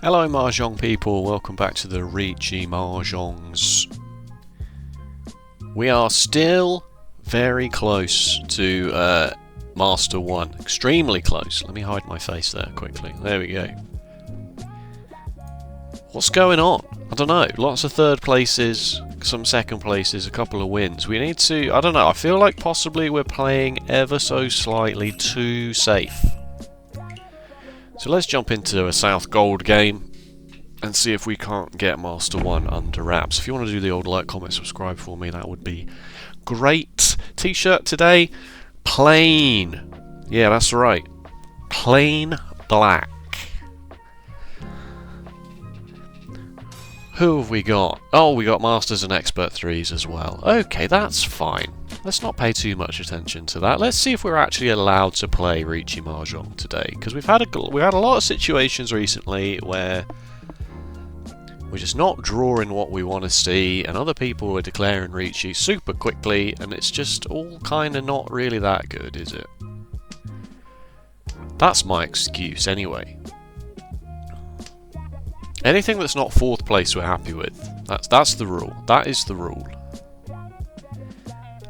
Hello Mahjong people, welcome back to the Riichi Mahjongs. We are still very close to Master 1, extremely close. Let me hide my face there quickly, there we go. What's going on? I don't know, lots of third places, some second places, a couple of wins. We need to, I don't know, I feel like possibly we're playing ever so slightly too safe. So let's jump into a South Gold game and see if we can't get Master 1 under wraps. If you want to do the old like, comment, subscribe for me, that would be great. T-shirt today, plain. Yeah, that's right. Plain black. Who have we got? Oh, we got Masters and Expert 3s as well. Okay, that's fine. Let's not pay too much attention to that. Let's see if we're actually allowed to play Riichi Mahjong today, because we've had a lot of situations recently where we're just not drawing what we want to see, and other people are declaring Riichi super quickly, and it's just all kind of not really that good, is it? That's my excuse anyway. Anything that's not 4th place we're happy with. That's the rule. That is the rule.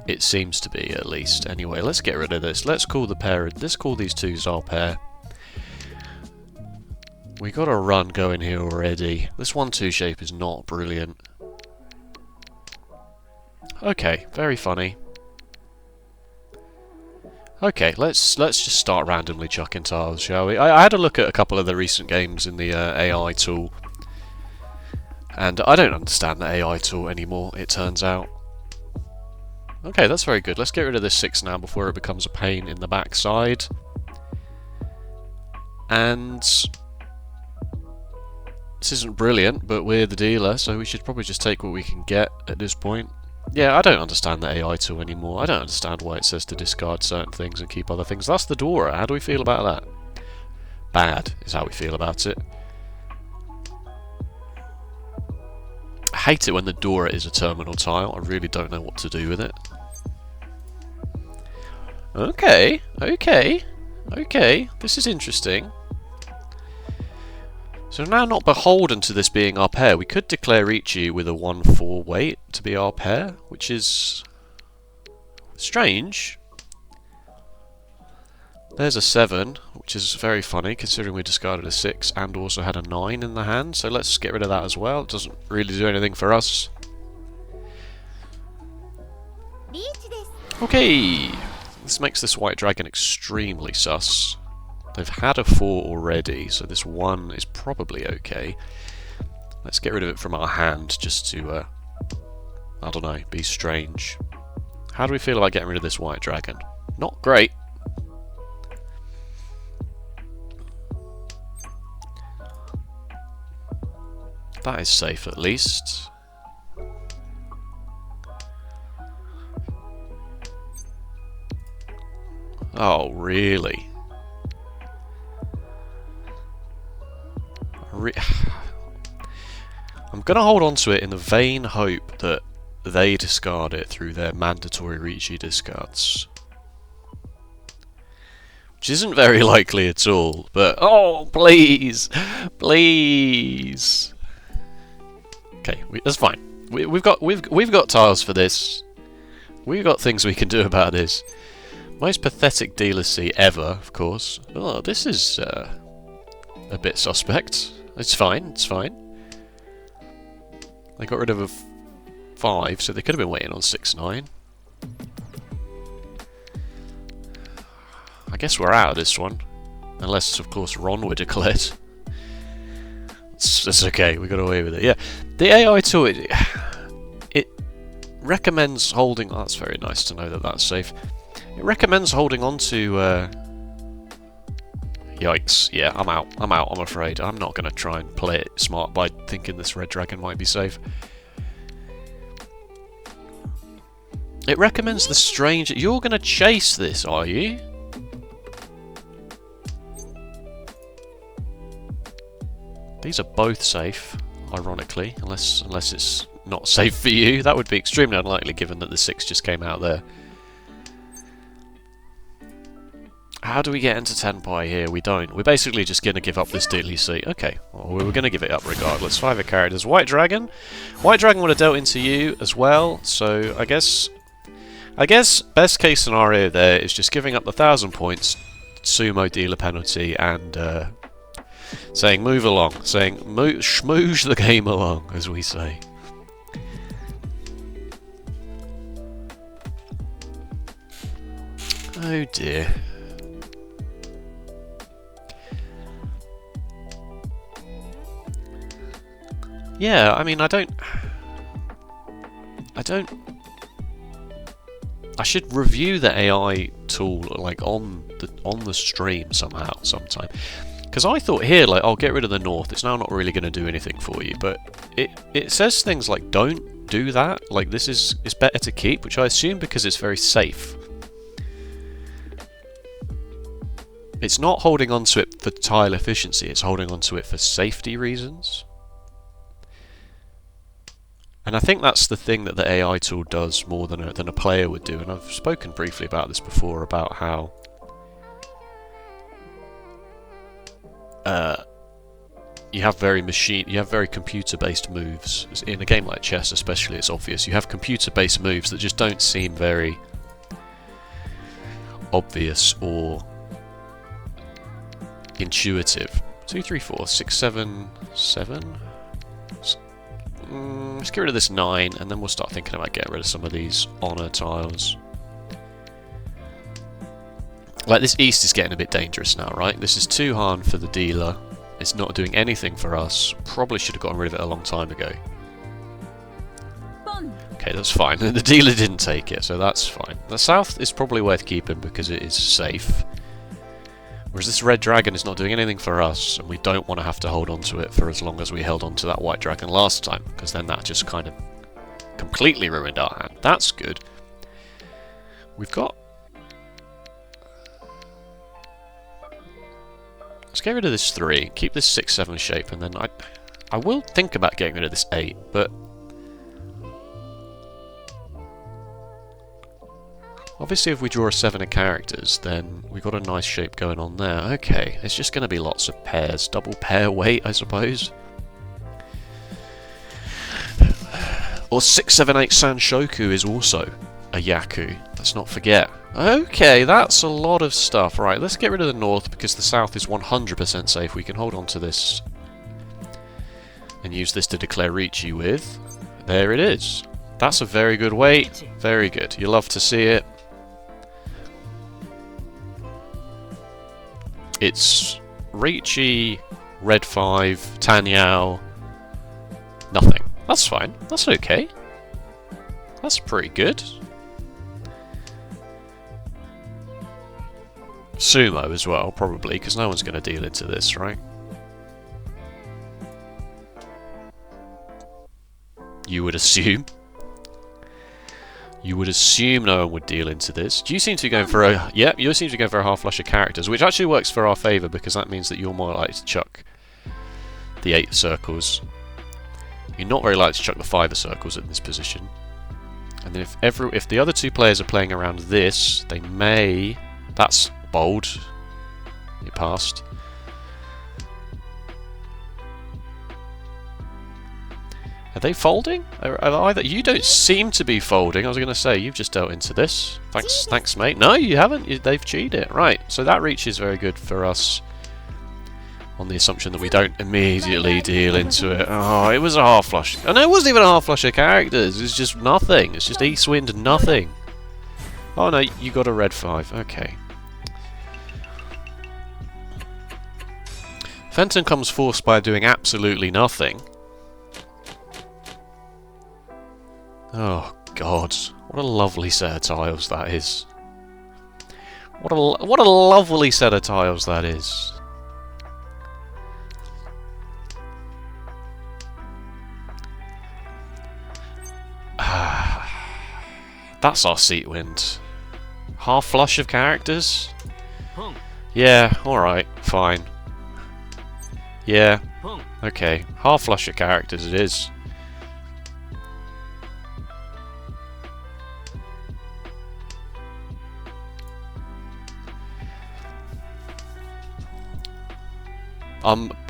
It seems to be, at least. Anyway, let's get rid of this. Let's call these twos our pair. We got a run going here already. This 1-2 shape is not brilliant. Okay, very funny. Okay, let's just start randomly chucking tiles, shall we? I had a look at a couple of the recent games in the AI tool, and I don't understand the AI tool anymore, it turns out. Okay, that's very good. Let's get rid of this 6 now before it becomes a pain in the backside. And this isn't brilliant, but we're the dealer, so we should probably just take what we can get at this point. Yeah, I don't understand the AI tool anymore. I don't understand why it says to discard certain things and keep other things. That's the Dora. How do we feel about that? Bad is how we feel about it. I hate it when the Dora is a terminal tile. I really don't know what to do with it. Okay, okay, okay. This is interesting. So now not beholden to this being our pair, we could declare Riichi with a 1-4 weight to be our pair, which is strange. There's a 7, which is very funny considering we discarded a 6 and also had a 9 in the hand, so let's get rid of that as well. It doesn't really do anything for us. Okay, this makes this white dragon extremely sus. They've had a 4 already, so this 1 is probably okay. Let's get rid of it from our hand, just to, I don't know, be strange. How do we feel about getting rid of this white dragon? Not great. That is safe at least. Oh, really? I'm going to hold on to it in the vain hope that they discard it through their mandatory Riichi discards. Which isn't very likely at all, but oh, please! Please! Okay, that's fine. We've got tiles for this. We've got things we can do about this. Most pathetic dealer-C ever, of course. Oh, this is a bit suspect. It's fine, it's fine. They got rid of a 5, so they could have been waiting on 6-9. I guess we're out of this one. Unless, of course, Ron were declared. It's okay, we got away with it. Yeah, the AI tool, it recommends holding... Oh, that's very nice to know that that's safe. It recommends holding on to... Yikes, yeah, I'm out, I'm afraid. I'm not going to try and play it smart by thinking this red dragon might be safe. It recommends the strange... You're going to chase this, are you? These are both safe, ironically, unless it's not safe for you. That would be extremely unlikely given that the 6 just came out there. How do we get into Tenpai here? We don't. We're basically just going to give up this deal, you see. Okay, well, we were going to give it up regardless. 5 characters. White Dragon. White Dragon would have dealt into you as well, so I guess best case scenario there is just giving up the 1,000 points, sumo dealer penalty, and saying move along. Saying schmooze the game along, as we say. Oh dear. Yeah, I mean, I should review the AI tool like on the stream somehow, sometime. Because I thought here, like, I'll get rid of the north. It's now not really going to do anything for you, but it says things like don't do that. Like it's better to keep, which I assume because it's very safe. It's not holding on to it for tile efficiency. It's holding on to it for safety reasons. And I think that's the thing that the AI tool does more than a player would do. And I've spoken briefly about this before, about how you have very computer-based moves. In a game like chess especially, it's obvious. You have computer-based moves that just don't seem very obvious or intuitive. 2, 3, 4, 6, 7, 7... let's get rid of this 9, and then we'll start thinking about getting rid of some of these honour tiles. Like, this east is getting a bit dangerous now, right? This is 2 Han for the dealer. It's not doing anything for us. Probably should have gotten rid of it a long time ago. Okay, that's fine. The dealer didn't take it, so that's fine. The south is probably worth keeping because it is safe. Whereas this red dragon is not doing anything for us, and we don't want to have to hold on to it for as long as we held on to that white dragon last time, because then that just kind of completely ruined our hand. That's good. We've got... Let's get rid of this 3, keep this 6, 7 shape, and then I will think about getting rid of this 8, but... Obviously if we draw a 7 of characters, then we've got a nice shape going on there. Okay, it's just going to be lots of pairs. Double pair weight, I suppose. Or 6, 7, 8 Sanshoku is also a Yaku. Let's not forget. Okay, that's a lot of stuff. Right, let's get rid of the north because the south is 100% safe. We can hold on to this and use this to declare Riichi with. There it is. That's a very good weight. Very good. You love to see it. It's Riichi, Red 5, Tanyao, nothing. That's fine. That's okay. That's pretty good. Sumo as well, probably, because no one's going to deal into this, right? You would assume. You would assume no one would deal into this. You seem to be going for a... Yeah, you seem to be going for a half flush of characters, which actually works for our favour, because that means that you're more likely to chuck the 8 circles. You're not very likely to chuck the 5 circles in this position. And then if the other 2 players are playing around this, they may... That's bold. It passed. Are they folding? You don't seem to be folding. I was going to say, you've just dealt into this. Thanks, mate. No, you haven't. They've cheated. Right, so that reach is very good for us. On the assumption that we don't immediately deal into it. Oh, it was a half flush. Oh, no, it wasn't even a half flush of characters. It's just nothing. It's just East Wind nothing. Oh, no, you got a red 5. Okay. Fenton comes forced by doing absolutely nothing. Oh, God. What a lovely set of tiles that is. What a lovely set of tiles that is. That's our seat wind. Half flush of characters? Yeah, alright, fine. Yeah, okay. Half flush of characters it is.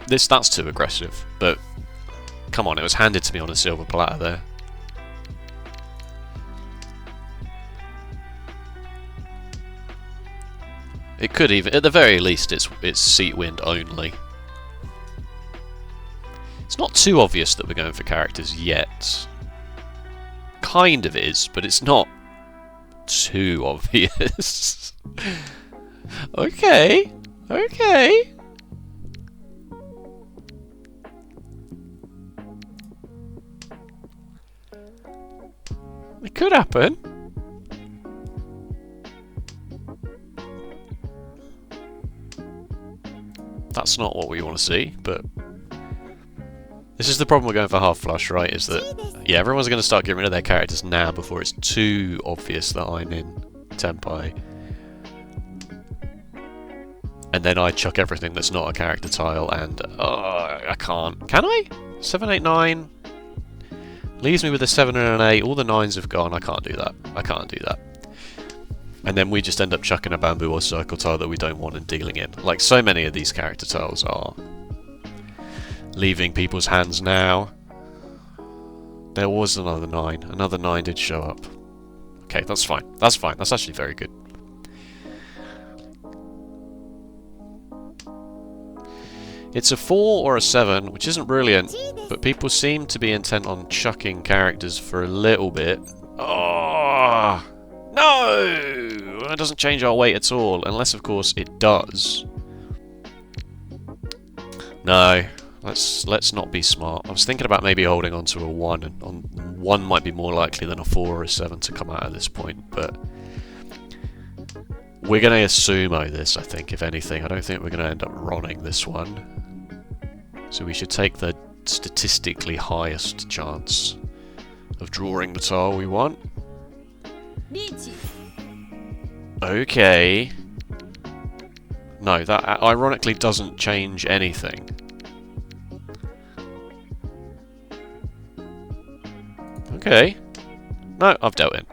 That's too aggressive, but come on, it was handed to me on a silver platter there. It could even, at the very least, it's seat wind only. It's not too obvious that we're going for characters yet. Kind of is, but it's not too obvious. Okay, okay. It could happen. That's not what we want to see, but this is the problem we're going for half flush, right? Is that, yeah, everyone's going to start getting rid of their characters now before it's too obvious that I'm in Tenpai. And then I chuck everything that's not a character tile, and I can't. Can I? 7, 8, 9 leaves me with a 7 and an 8. All the 9s have gone. I can't do that. I can't do that. And then we just end up chucking a bamboo or circle tile that we don't want and dealing in. Like so many of these character tiles are. Leaving people's hands now. There was another 9. Another 9 did show up. Okay, that's fine. That's fine. That's actually very good. It's a 4 or a 7, which isn't brilliant, but people seem to be intent on chucking characters for a little bit. Oh! No! That doesn't change our weight at all, unless of course it does. No, let's not be smart. I was thinking about maybe holding on to a 1, and 1 might be more likely than a 4 or a 7 to come out at this point, but we're going to sumo this, I think, if anything. I don't think we're going to end up running this one. So we should take the statistically highest chance of drawing the tile we want. Riichi. Okay. No, that ironically doesn't change anything. Okay. No, I've dealt in.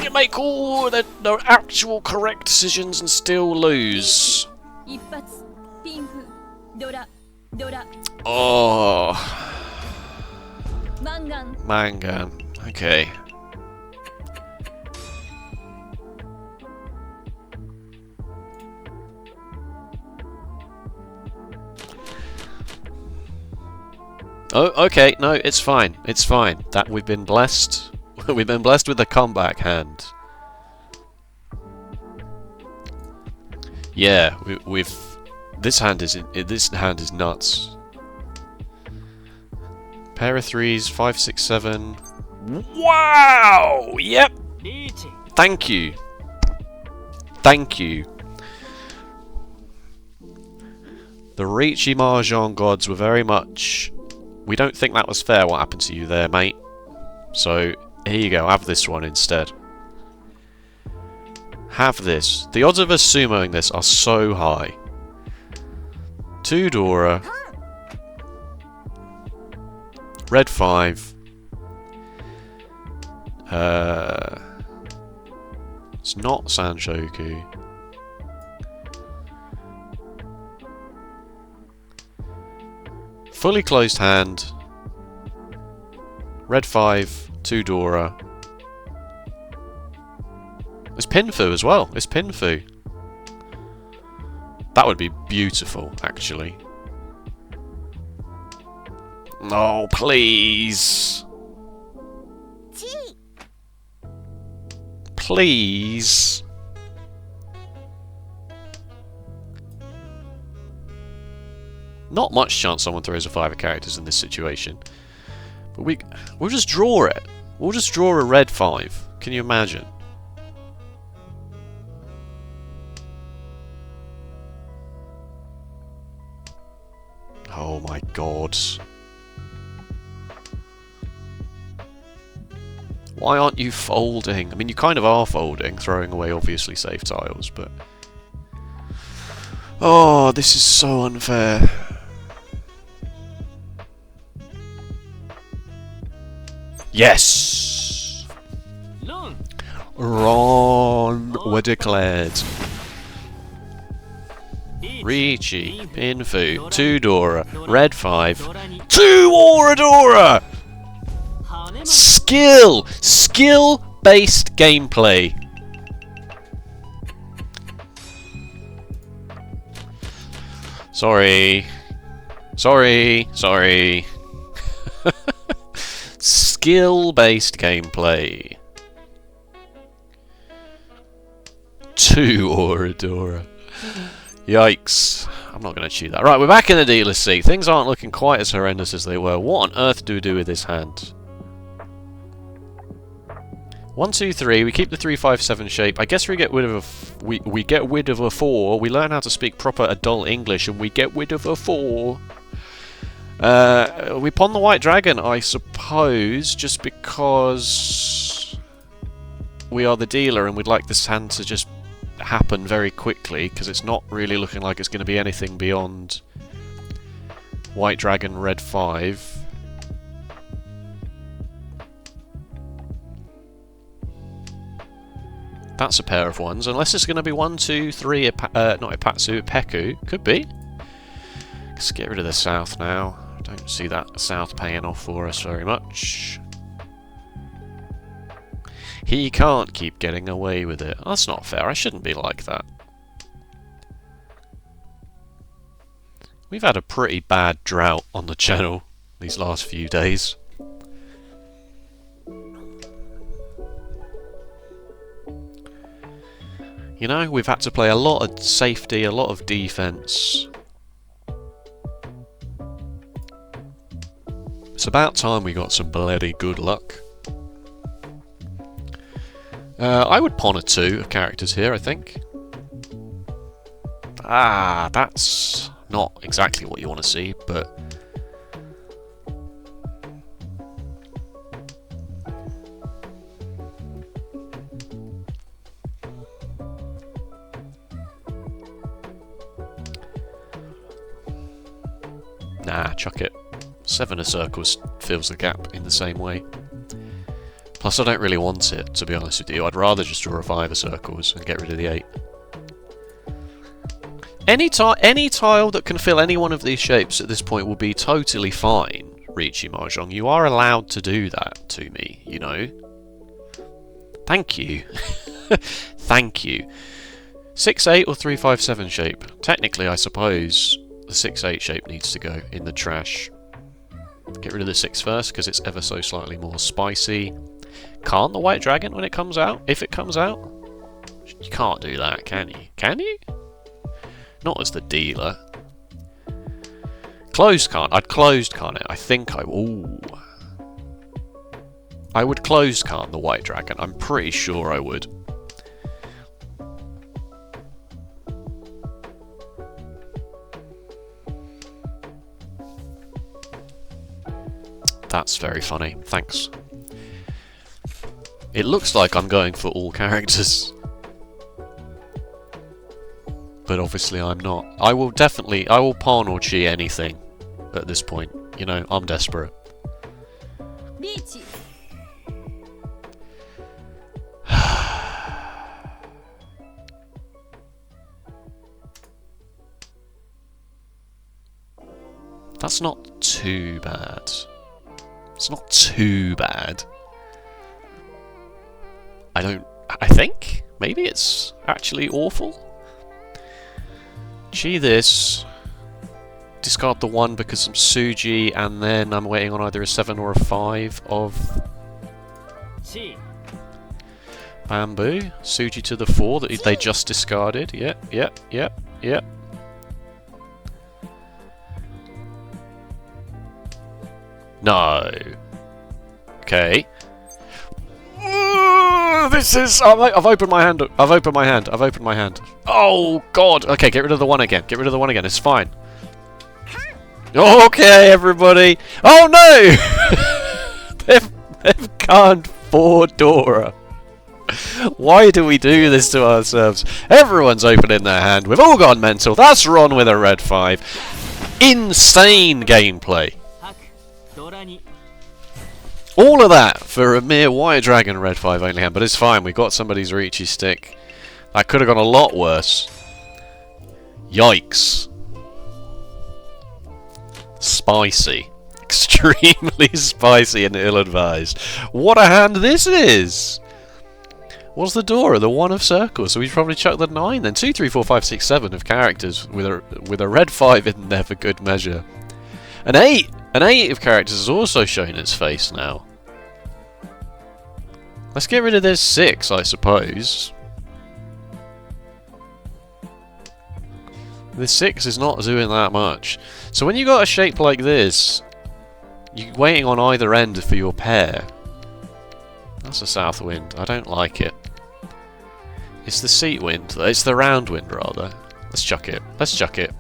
You make all the actual correct decisions and still lose. Oh. Mangan. Okay. Oh, okay. No, it's fine. It's fine. That we've been blessed. We've been blessed with a comeback hand. Yeah, we've. This hand is nuts. Pair of 3s, 5, 6, 7. Wow! Yep. Thank you. Thank you. The Riichi Mahjong gods were very much. We don't think that was fair. What happened to you there, mate? So. Here you go, have this one instead. Have this. The odds of us sumoing this are so high. 2 Dora. Red 5. It's not Sanshoku. Fully closed hand. Red 5. 2 Dora. It's Pinfu as well. It's Pinfu. That would be beautiful, actually. Oh, please. Please. Not much chance someone throws a 5 of characters in this situation. But we'll just draw it. We'll just draw a red 5. Can you imagine? Oh my god. Why aren't you folding? I mean, you kind of are folding, throwing away obviously safe tiles, but... Oh, this is so unfair. Yes! Ron, we're declared. Riichi, Pinfu, 2 Dora, red 5, 2 Oradora! Skill-based gameplay. Sorry. Skill-based gameplay. 2 Oradora. Yikes. I'm not going to chew that. Right, we're back in the dealer's seat. Things aren't looking quite as horrendous as they were. What on earth do we do with this hand? 1, 2, 3. We keep the 3, 5, 7 shape. I guess we get rid of we get rid of a 4. We learn how to speak proper adult English, and we get rid of a 4. We pawn the white dragon, I suppose, just because we are the dealer and we'd like this hand to just happen very quickly, because it's not really looking like it's going to be anything beyond white dragon, red 5. That's a pair of ones, unless it's going to be 1, 2, 3, not Ipatsu, Peku. Could be. Let's get rid of the south now. Don't see that south paying off for us very much. He can't keep getting away with it. That's not fair, I shouldn't be like that. We've had a pretty bad drought on the channel these last few days. You know, we've had to play a lot of safety, a lot of defense. It's about time we got some bloody good luck. I would pawn a 2 of characters here, I think. Ah, that's not exactly what you want to see, but... Nah, chuck it. 7 of circles fills the gap in the same way. Plus I don't really want it, to be honest with you. I'd rather just draw a 5 of circles and get rid of the 8. Any tile that can fill any one of these shapes at this point will be totally fine, Riichi Mahjong. You are allowed to do that to me, you know. Thank you. Thank you. 6-8 or 3-5-7 shape. Technically, I suppose the 6-8 shape needs to go in the trash. Get rid of the 6 first, because it's ever so slightly more spicy. Can't the white dragon when it comes out? If it comes out? You can't do that, can you? Can you? Not as the dealer. Closed can't. I'd closed can't it. I think I... Ooh. I would closed can't the white dragon. I'm pretty sure I would. That's very funny. Thanks. It looks like I'm going for all characters. But obviously I'm not. I will pawn or chi anything at this point. You know, I'm desperate. Riichi. That's not too bad. It's not too bad. I think? Maybe it's actually awful? Chi this. Discard the 1 because I'm Suji, and then I'm waiting on either a 7 or a 5 of... Chi. Bamboo. Suji to the 4 that they just discarded. Yep. No. Okay. This is... I've opened my hand. I've opened my hand. Oh, God. Okay, get rid of the 1 again. It's fine. Okay, everybody. Oh, no! they've canned 4 Dora. Why do we do this to ourselves? Everyone's opening their hand. We've all gone mental. That's Ron with a red 5. Insane gameplay. All of that for a mere white dragon red 5 only hand, but it's fine. We got somebody's Riichi stick. That could have gone a lot worse. Yikes. Spicy. Extremely spicy and ill-advised. What a hand this is! What's the door? The 1 of circles, so we probably chuck the 9 then. 2, 3, 4, 5, 6, 7 of characters with a red 5 in there for good measure. An 8! An 8 of characters has also shown its face now. Let's get rid of this 6, I suppose. This 6 is not doing that much. So when you got a shape like this, you're waiting on either end for your pair. That's a south wind. I don't like it. It's the seat wind. It's the round wind, rather. Let's chuck it. Let's chuck it.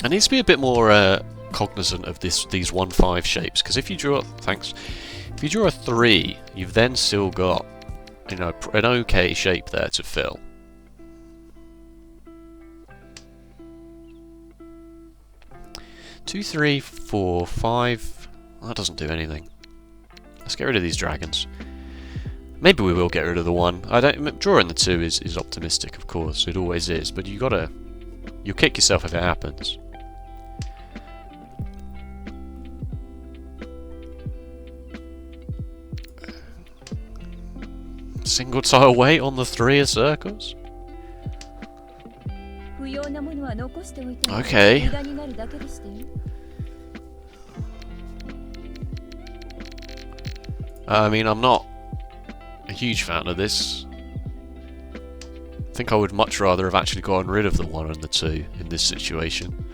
I need to be a bit more cognizant of these 1-5 shapes, because if you draw, if you draw a 3, you've then still got, you know, an okay shape there to fill. Two, 3, 4, 5. That doesn't do anything. Let's get rid of these dragons. Maybe we will get rid of the 1. Drawing the 2 is optimistic, of course. It always is, but you'll kick yourself if it happens. Single tile weight on the 3 of circles? Okay. I mean, I'm not a huge fan of this. I think I would much rather have actually gotten rid of the 1 and the 2 in this situation.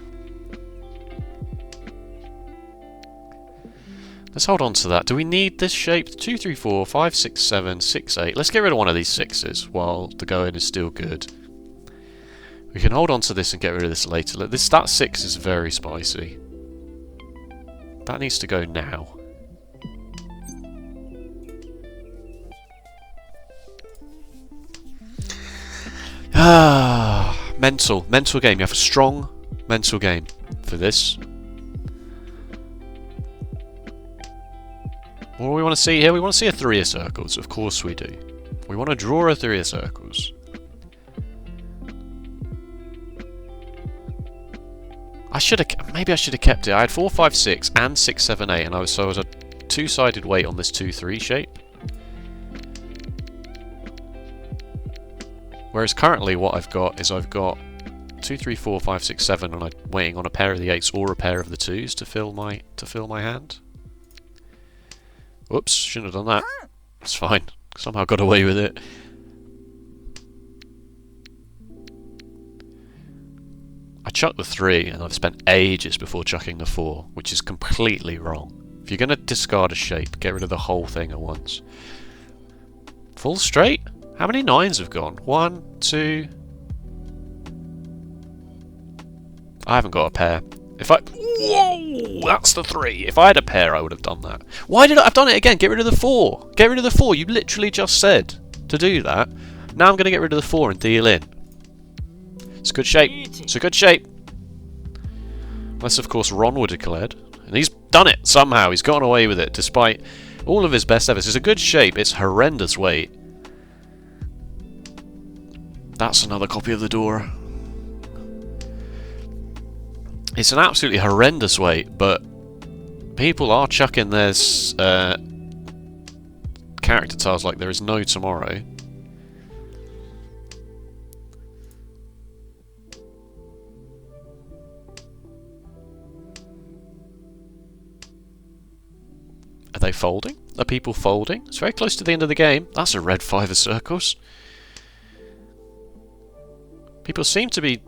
Let's hold on to that. Do we need this shape? 2, 3, 4, 5, 6, 7, 6, 8. Let's get rid of one of these 6s while the going is still good. We can hold on to this and get rid of this later. That 6 is very spicy. That needs to go now. Mental game. You have a strong mental game for this. What do we want to see here? We want to see a 3 of circles. Of course we do. We want to draw a 3 of circles. Maybe I should have kept it. I had 4, 5, 6 and 6, 7, 8, and I was a two-sided weight on this 2, 3 shape. Whereas currently what I've got is 2, 3, 4, 5, 6, 7, and I'm waiting on a pair of the 8s or a pair of the 2s to fill my hand. Whoops, shouldn't have done that. It's fine. Somehow got away with it. I chucked the 3 and I've spent ages before chucking the 4, which is completely wrong. If you're going to discard a shape, get rid of the whole thing at once. Full straight? How many 9s have gone? 1, 2... I haven't got a pair. Whoa! That's the 3. If I had a pair, I would have done that. Why did I've done it again? Get rid of the 4. Get rid of the 4. You literally just said to do that. Now I'm going to get rid of the 4 and deal in. It's a good shape. It's a good shape. Unless, of course, Ron would have declared. And he's done it somehow. He's gotten away with it despite all of his best efforts. It's a good shape. It's horrendous weight. That's another copy of the door. It's an absolutely horrendous weight, but people are chucking their character tiles like there is no tomorrow. Are they folding? Are people folding? It's very close to the end of the game. That's a red 5 of circles. People seem to be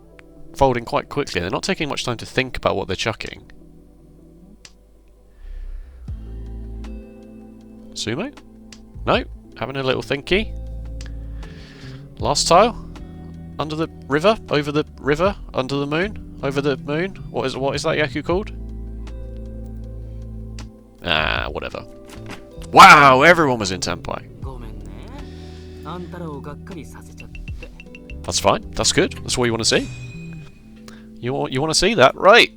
folding quite quickly. They're not taking much time to think about what they're chucking. Sumo? No. Having a little thinky. Last tile. Under the river. Over the river. Under the moon. Over the moon. What is that Yaku called? Ah, whatever. Wow, everyone was in Tenpai. That's fine. That's good. That's what you want to see. You want to see that, right?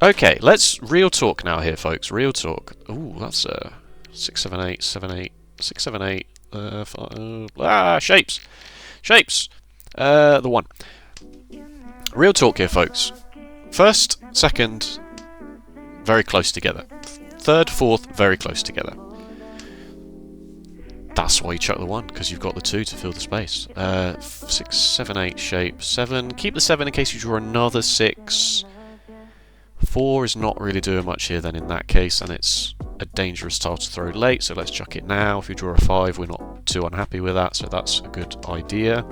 Okay, let's real talk now here, folks. Real talk. Ooh, that's 6, 7, 8, 7, 8, 6, 7, 8. Shapes. Shapes. The 1. Real talk here, folks. First, second, very close together. Third, fourth, very close together. That's why you chuck the 1, because you've got the 2 to fill the space. 6, 7, 8 shape. 7. Keep the 7 in case you draw another 6. 4 is not really doing much here then in that case, and it's a dangerous tile to throw late, so let's chuck it now. If you draw a 5, we're not too unhappy with that, so that's a good idea.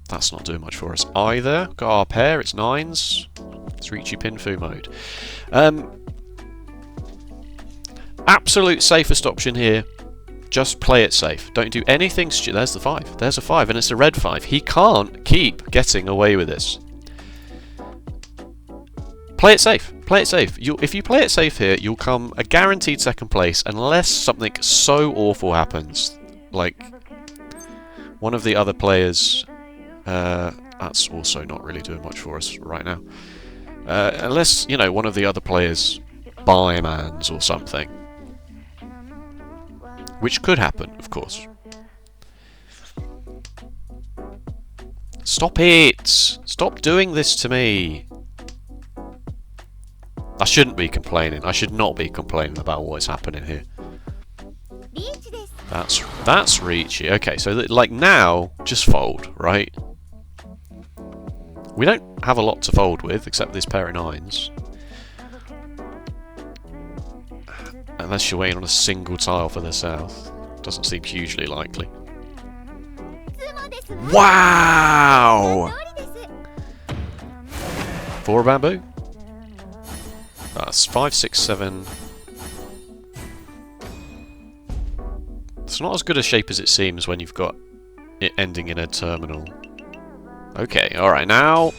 That's not doing much for us either. Got our pair, it's 9s. It's Riichi Pinfu mode. Absolute safest option here. Just play it safe. Don't do anything stupid. There's the 5. There's a 5, and it's a red 5. He can't keep getting away with this. Play it safe. Play it safe. If you play it safe here, you'll come a guaranteed second place unless something so awful happens. Like one of the other players... that's also not really doing much for us right now. Unless, you know, one of the other players buy-mans or something. Which could happen, of course. Stop it! Stop doing this to me! I shouldn't be complaining. I should not be complaining about what is happening here. That's Riichi. Okay, so like now, just fold, right? We don't have a lot to fold with, except this pair of 9s. Unless you're waiting on a single tile for the south. Doesn't seem hugely likely. Wow! 4 bamboo? That's 5, 6, 7. It's not as good a shape as it seems when you've got it ending in a terminal. Okay, alright, now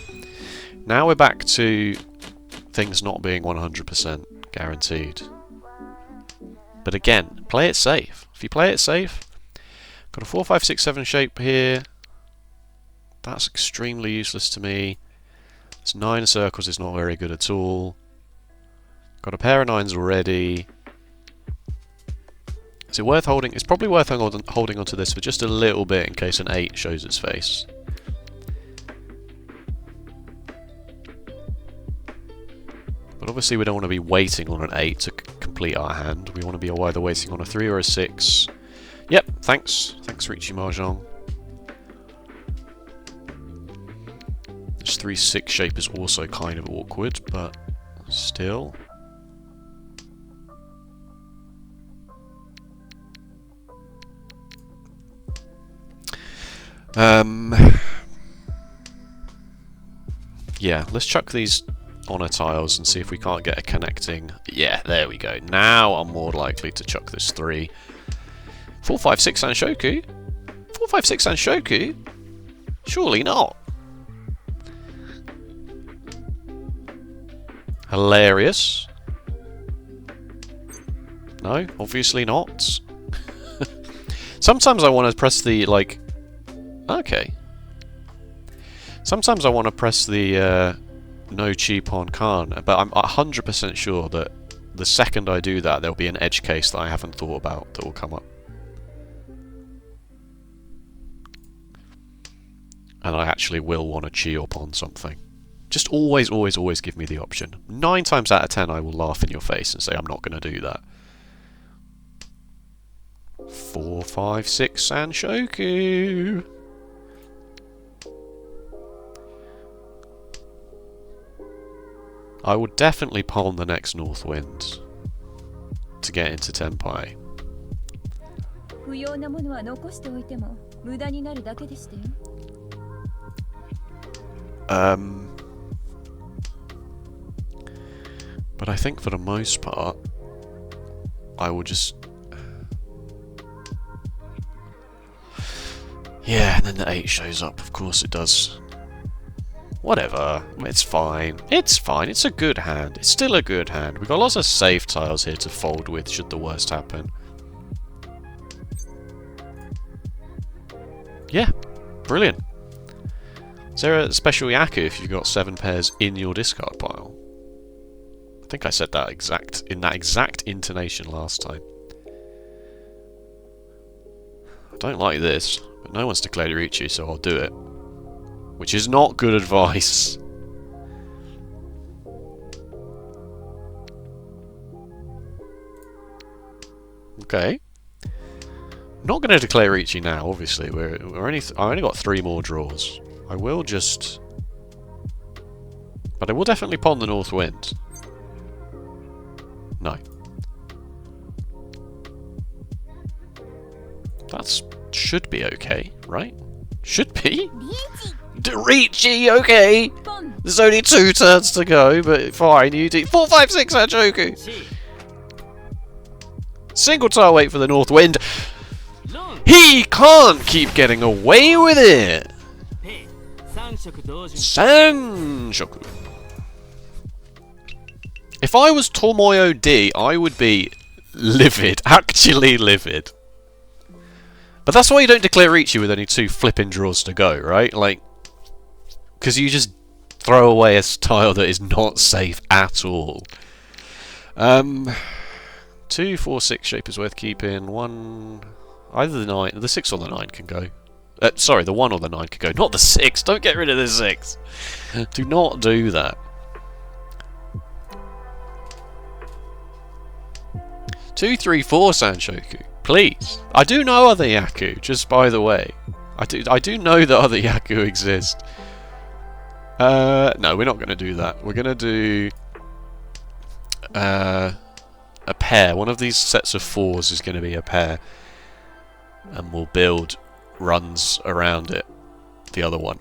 we're back to things not being 100% guaranteed. But again, play it safe. If you play it safe, got a 4, 5, 6, 7 shape here. That's extremely useless to me. It's 9 circles is not very good at all. Got a pair of 9s already. Is it worth holding? It's probably worth holding onto this for just a little bit in case an 8 shows its face. But obviously we don't want to be waiting on an 8 to complete our hand. We want to be either waiting on a 3 or a 6. Yep, thanks. Thanks, Riichi Mahjong. This 3-6 shape is also kind of awkward, but still. Yeah, let's chuck these honor tiles and see if we can't get a connecting. Yeah, there we go. Now I'm more likely to chuck this 3. 4, 5, 6 Anshoku? 4, 5, 6 Anshoku? Surely not. Hilarious. No, obviously not. Sometimes I want to press the, like... Okay. Sometimes I want to press the no cheap on Khan, but I'm 100% sure that the second I do that, there'll be an edge case that I haven't thought about that will come up. And I actually will want to chi up on something. Just always, always, always give me the option. 9 times out of 10 I will laugh in your face and say I'm not going to do that. 4, 5, 6 Anshoku! I would definitely palm the next North Wind to get into Tenpai. But I think for the most part, I will just... Yeah, and then the 8 shows up, of course it does. Whatever, it's fine. It's fine, it's a good hand. It's still a good hand. We've got lots of safe tiles here to fold with should the worst happen. Yeah, brilliant. Is there a special Yaku if you've got 7 pairs in your discard pile? I think I said that in that exact intonation last time. I don't like this, but no one's declared Riichi, so I'll do it. Which is not good advice. Okay. Not going to declare Riichi now, obviously. I only got 3 more draws. I will just... But I will definitely pawn the North Wind. No. That should be okay, right? Should be? Riichi, okay! There's only 2 turns to go, but fine, you do 4, 5, 6 Hachoku! Single tile wait for the North Wind. He can't keep getting away with it! Sanshoku. If I was Tomoyo D, I would be livid. Actually livid. But that's why you don't declare Riichi with only 2 flipping draws to go, right? Like, because you just throw away a tile that is not safe at all. 2, 4, 6 shape is worth keeping. 1, either the 9, the 6 or the 9 can go. Sorry, the 1 or the 9 can go. Not the 6. Don't get rid of the 6. Do not do that. 2, 3, 4 Sanshoku. Please. I do know other Yaku, just by the way. I do know that other Yaku exist. No, we're not going to do that. We're going to do a pair. One of these sets of 4s is going to be a pair. And we'll build runs around it. The other one.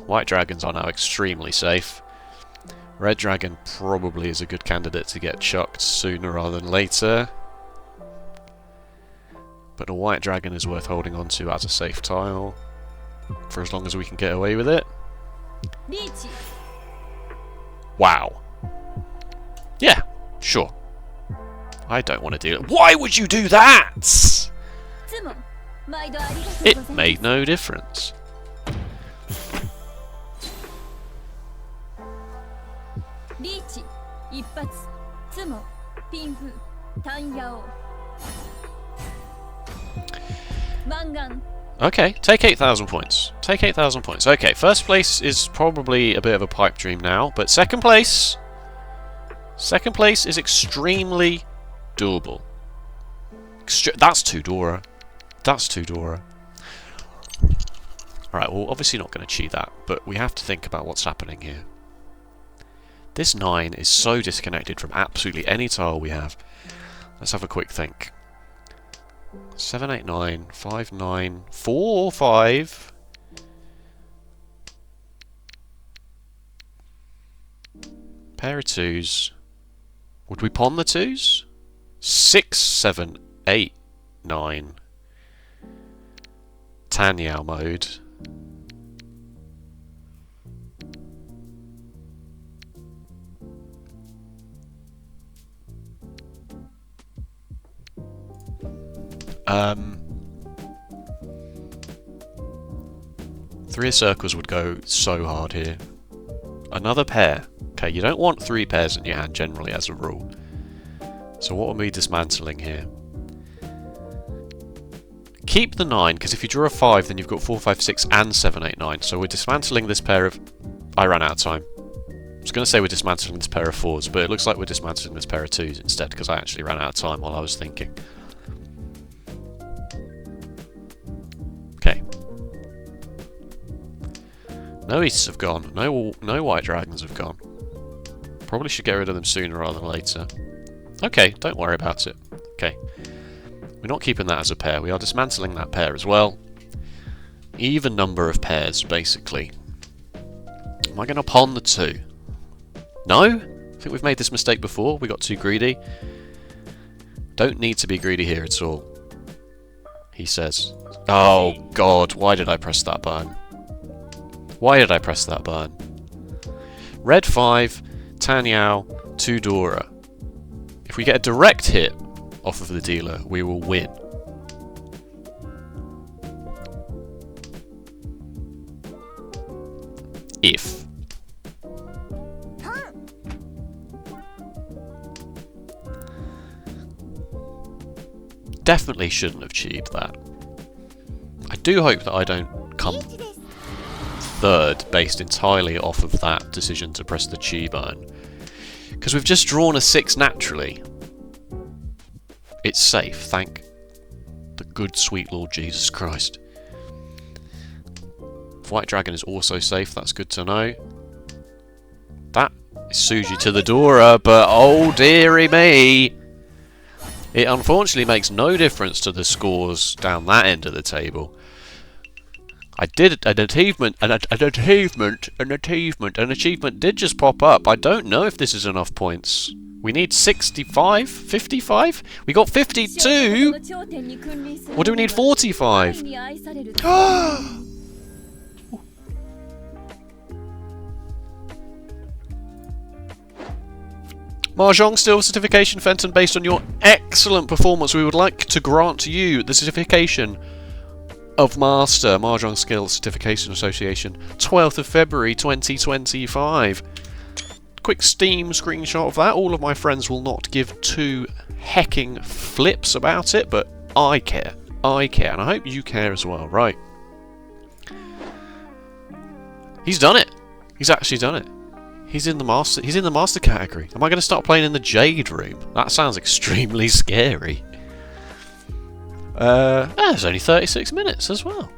White dragons are now extremely safe. Red dragon probably is a good candidate to get chucked sooner rather than later. But a white dragon is worth holding on to as a safe tile. For as long as we can get away with it. Riichi. Wow. Yeah, sure. I don't want to do it. Why would you do that? It made no difference. Riichi. 一発。ツモ。ピンフ。タンヤオ。Mangan. Okay, take 8,000 points. Take 8,000 points. Okay, first place is probably a bit of a pipe dream now, but second place is extremely doable. That's 2 Dora. That's 2 Dora. Alright, well, obviously not going to cheat that, but we have to think about what's happening here. This 9 is so disconnected from absolutely any tile we have. Let's have a quick think. 7, 8, 9, 5, 9, 4, 5. Pair of 2s. Would we pawn the 2s? 6, 7, 8, 9. Tanyao mode. Three of circles would go so hard here. Another pair. Okay, you don't want 3 pairs in your hand generally as a rule. So what are we dismantling here? Keep the 9, because if you draw a 5 then you've got 4, 5, 6 and 7, 8, 9. So we're dismantling this pair of... I ran out of time. I was going to say we're dismantling this pair of 4s, but it looks like we're dismantling this pair of 2s instead, because I actually ran out of time while I was thinking. Okay. No Easts have gone. No White Dragons have gone. Probably should get rid of them sooner rather than later. Okay, don't worry about it. Okay. We're not keeping that as a pair. We are dismantling that pair as well. Even number of pairs, basically. Am I going to pawn the 2? No? I think we've made this mistake before. We got too greedy. Don't need to be greedy here at all. He says. Oh, God. Why did I press that button? Why did I press that button? Red 5, Tanyao, 2 Dora. If we get a direct hit off of the dealer, we will win. If. definitely shouldn't have cheated that. I do hope that I don't come third based entirely off of that decision to press the chi button. Because we've just drawn a 6 naturally. It's safe, thank the good sweet Lord Jesus Christ. White Dragon is also safe, that's good to know. That is Suji to the Dora, but oh dearie me! It unfortunately makes no difference to the scores down that end of the table. I did an achievement did just pop up. I don't know if this is enough points. We need 65? 55? We got 52! What do we need 45? Mahjong Skill Certification Fenton, based on your excellent performance, we would like to grant you the certification of Master, Mahjong Skill Certification Association, 12th of February 2025. Quick Steam screenshot of that. All of my friends will not give two hecking flips about it, but I care. I care, and I hope you care as well. Right. He's done it. He's actually done it. He's in the master category. Am I going to start playing in the Jade room? That sounds extremely scary. There's only 36 minutes as well.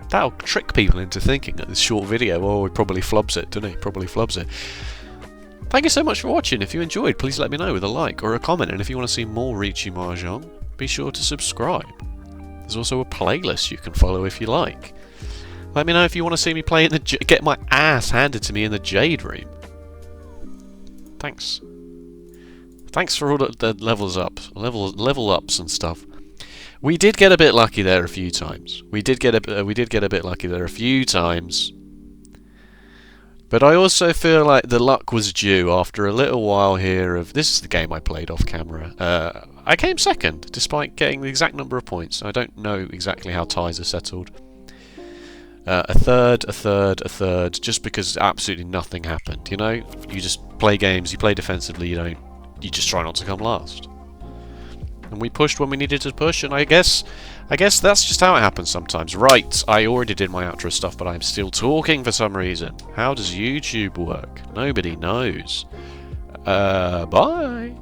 That'll trick people into thinking that this short video, oh, he probably flubs it, doesn't he? Probably flubs it. Thank you so much for watching. If you enjoyed, please let me know with a like or a comment. And if you want to see more Riichi Mahjong, be sure to subscribe. There's also a playlist you can follow if you like. Let me know if you want to see me play in the get my ass handed to me in the Jade room. Thanks. Thanks for all the level ups and stuff. We did get a bit lucky there a few times. We did get a bit lucky there a few times. But I also feel like the luck was due after a little while here of... This is the game I played off camera. I came second, despite getting the exact number of points. I don't know exactly how ties are settled. A third, just because absolutely nothing happened, you know? You just play games, you play defensively, you just try not to come last. And we pushed when we needed to push, and I guess that's just how it happens sometimes. Right, I already did my outro stuff, but I'm still talking for some reason. How does YouTube work? Nobody knows. Bye!